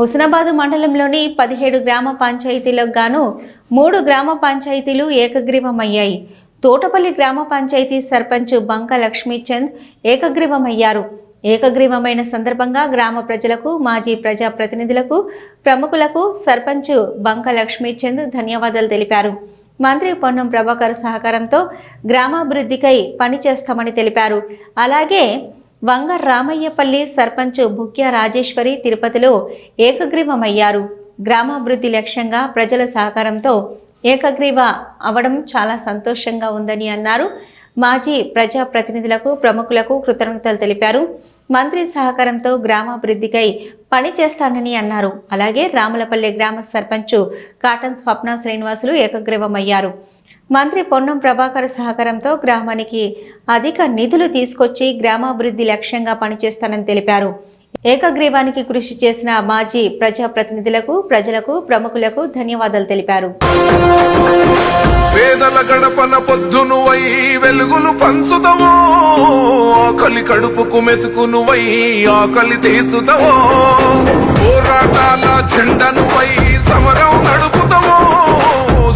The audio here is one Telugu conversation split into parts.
హుస్నాబాద్ మండలంలోని 17 గ్రామ పంచాయతీలకు గాను 3 గ్రామ పంచాయతీలు ఏకగ్రీవమయ్యాయి. తోటపల్లి గ్రామ పంచాయతీ సర్పంచ్ బంక లక్ష్మీచంద్ ఏకగ్రీవమయ్యారు. ఏకగ్రీవమైన సందర్భంగా గ్రామ ప్రజలకు, మాజీ ప్రజా ప్రతినిధులకు, ప్రముఖులకు సర్పంచ్ బంక లక్ష్మీచంద్ ధన్యవాదాలు తెలిపారు. మంత్రి పొన్నం ప్రభాకర్ సహకారంతో గ్రామాభివృద్ధికై పనిచేస్తామని తెలిపారు. అలాగే వంగ రామయ్యపల్లి సర్పంచ్ బుక్య రాజేశ్వరి తిరుపతిలో ఏకగ్రీవమయ్యారు. గ్రామాభివృద్ధి లక్ష్యంగా ప్రజల సహకారంతో ఏకగ్రీవ అవడం చాలా సంతోషంగా ఉందని అన్నారు. మాజీ ప్రజా ప్రతినిధులకు, ప్రముఖులకు కృతజ్ఞతలు తెలిపారు. మంత్రి సహకారంతో గ్రామాభివృద్ధికై పనిచేస్తానని అన్నారు. అలాగే రామలపల్లి గ్రామ సర్పంచ్ కాటన్ స్వప్న శ్రీనివాసులు ఏకగ్రీవమయ్యారు. మంత్రి పొన్నం ప్రభాకర్ సహకారంతో గ్రామానికి అధిక నిధులు తీసుకొచ్చి గ్రామాభివృద్ధి లక్ష్యంగా పనిచేస్తానని తెలిపారు. ఏకగ్రీవానికి కృషి చేసిన మాజీ ప్రజా ప్రతినిధులకు, ప్రజలకు, ప్రముఖులకు ధన్యవాదాలు తెలిపారు. పేదల గడపన పొద్దునువై వెలుగులు పంచుతావో, ఆకలి కడుపుకు మెతుకునువై ఆకలి తీర్చుతావో, పోరాటాల జెండనువై సమరం నడుపుతావో,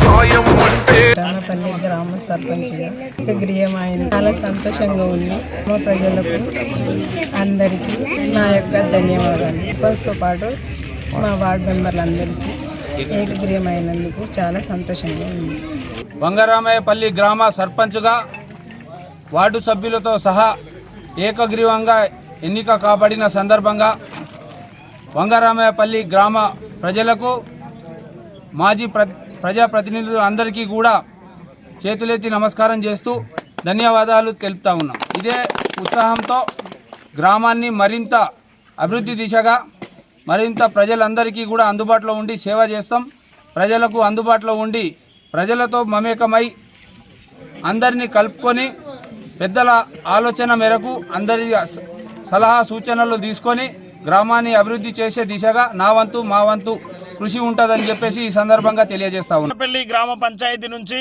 సాయం అంటే రామపల్లి గ్రామ సర్పంచ్గా ఏకగ్రీవమైన చాలా సంతోషంగా ఉంది. మా ప్రజలకు అందరికీ నా యొక్క ధన్యవాదాలు. సర్పంచ్తో పాటు మా వార్డు మెంబర్లందరికీ ఏకగ్రీవమైనందుకు చాలా సంతోషంగా ఉంది. వంగరామయ్యపల్లి గ్రామ సర్పంచ్గా వార్డు సభ్యులతో సహా ఏకగ్రీవంగా ఎన్నిక కాబడిన సందర్భంగా వంగరామయ్యపల్లి గ్రామ ప్రజలకు, మాజీ ప్రజాప్రతినిధులు అందరికీ కూడా చేతులెత్తి నమస్కారం చేస్తూ ధన్యవాదాలు తెలుపుతా ఉన్నాం. ఇదే ఉత్సాహంతో గ్రామాన్ని మరింత అభివృద్ధి దిశగా మరింత ప్రజలందరికీ కూడా అందుబాటులో ఉండి సేవ చేస్తాం. ప్రజలకు అందుబాటులో ఉండి ప్రజలతో మమేకమై అందరినీ కలుపుకొని పెద్దల ఆలోచన మేరకు అందరి సలహా సూచనలు తీసుకొని గ్రామాన్ని అభివృద్ధి చేసే దిశగా నా వంతు మా వంతు కృషి ఉంటుందని చెప్పేసి ఈ సందర్భంగా తెలియజేస్తా ఉన్నాం. తోటపల్లి గ్రామ పంచాయతీ నుంచి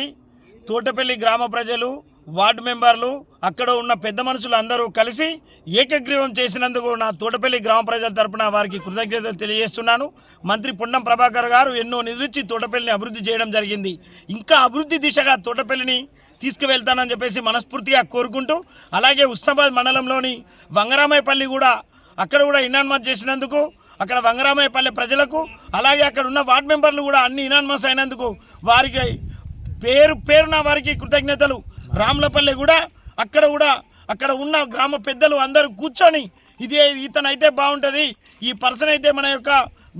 తోటపల్లి గ్రామ ప్రజలు, వార్డు మెంబర్లు, అక్కడ ఉన్న పెద్ద మనుషులు అందరూ కలిసి ఏకగ్రీవం చేసినందుకు నా తోటపల్లి గ్రామ ప్రజల తరపున వారికి కృతజ్ఞతలు తెలియజేస్తున్నాను. మంత్రి పొన్నం ప్రభాకర్ గారు ఎన్నో నిధులిచ్చి తోటపల్లిని అభివృద్ధి చేయడం జరిగింది. ఇంకా అభివృద్ధి దిశగా తోటపల్లిని తీసుకువెళ్తానని చెప్పేసి మనస్ఫూర్తిగా కోరుకుంటూ, అలాగే హుస్నాబాద్ మండలంలోని వంగరామయ్యపల్లి కూడా అక్కడ కూడా ఇనాన్మస్ చేసినందుకు అక్కడ వంగరామయ్యపల్లి ప్రజలకు, అలాగే అక్కడ ఉన్న వార్డు మెంబర్లు కూడా అన్ని ఇనాన్మస్ అయినందుకు వారికి పేరున వారికి కృతజ్ఞతలు. రామలపల్లి కూడా అక్కడ ఉన్న గ్రామ పెద్దలు అందరూ కూర్చొని ఇతనైతే బాగుంటుంది, ఈ పర్సన్ అయితే మన యొక్క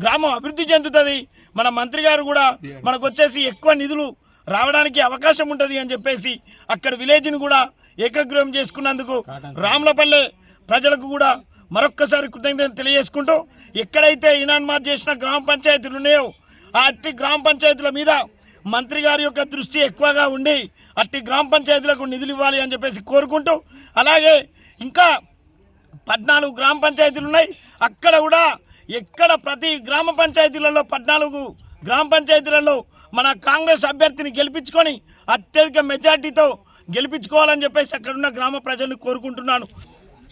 గ్రామం అభివృద్ధి చెందుతుంది, మన మంత్రి గారు కూడా మనకు వచ్చేసి ఎక్కువ నిధులు రావడానికి అవకాశం ఉంటుంది అని చెప్పేసి అక్కడ విలేజ్ని కూడా ఏకగ్రీవం చేసుకున్నందుకు రామలపల్లి ప్రజలకు కూడా మరొక్కసారి కృతజ్ఞతలు తెలియజేసుకుంటూ, ఎక్కడైతే ఇనాన్మాస్ చేసిన గ్రామ పంచాయతీలు ఉన్నాయో అట్టి గ్రామ పంచాయతీల మీద మంత్రి గారి యొక్క దృష్టి ఎక్కువగా ఉండి అట్టి గ్రామ పంచాయతీలకు నిధులు ఇవ్వాలి అని చెప్పేసి కోరుకుంటూ, అలాగే ఇంకా 14 గ్రామ పంచాయతీలు ఉన్నాయి. అక్కడ కూడా ప్రతి గ్రామ పంచాయతీలలో 14 గ్రామ పంచాయతీలలో మన కాంగ్రెస్ అభ్యర్థిని గెలిపించుకొని అత్యధిక మెజార్టీతో గెలిపించుకోవాలని చెప్పేసి అక్కడున్న గ్రామ ప్రజలను కోరుకుంటున్నాను.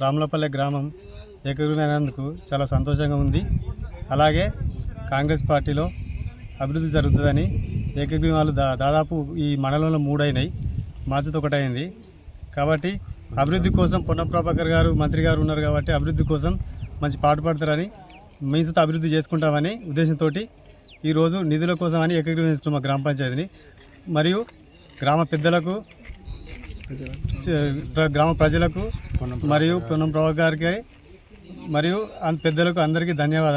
రామలపల్లి గ్రామం ఏకగ్రీవమైనందుకు చాలా సంతోషంగా ఉంది. అలాగే కాంగ్రెస్ పార్టీలో అభివృద్ధి జరుగుతుందని ఏకగ్రీవాలు దాదాపు ఈ మండలంలో 3 అయినాయి, మార్చితో 1 అయింది. కాబట్టి అభివృద్ధి కోసం పొన్నం ప్రభాకర్ గారు మంత్రి గారు ఉన్నారు కాబట్టి అభివృద్ధి కోసం మంచి పాటుపడతారని, మీసుతో అభివృద్ధి చేసుకుంటామని ఉద్దేశంతో ఈరోజు నిధుల కోసం అని ఏకగ్రీవం చేసుకున్నాం మా గ్రామ పంచాయతీని. మరియు గ్రామ పెద్దలకు, గ్రామ ప్రజలకు మరియు పొన్నం ప్రభాకర్ గారికి మరియు పెద్దలకు అందరికీ ధన్యవాదాలు.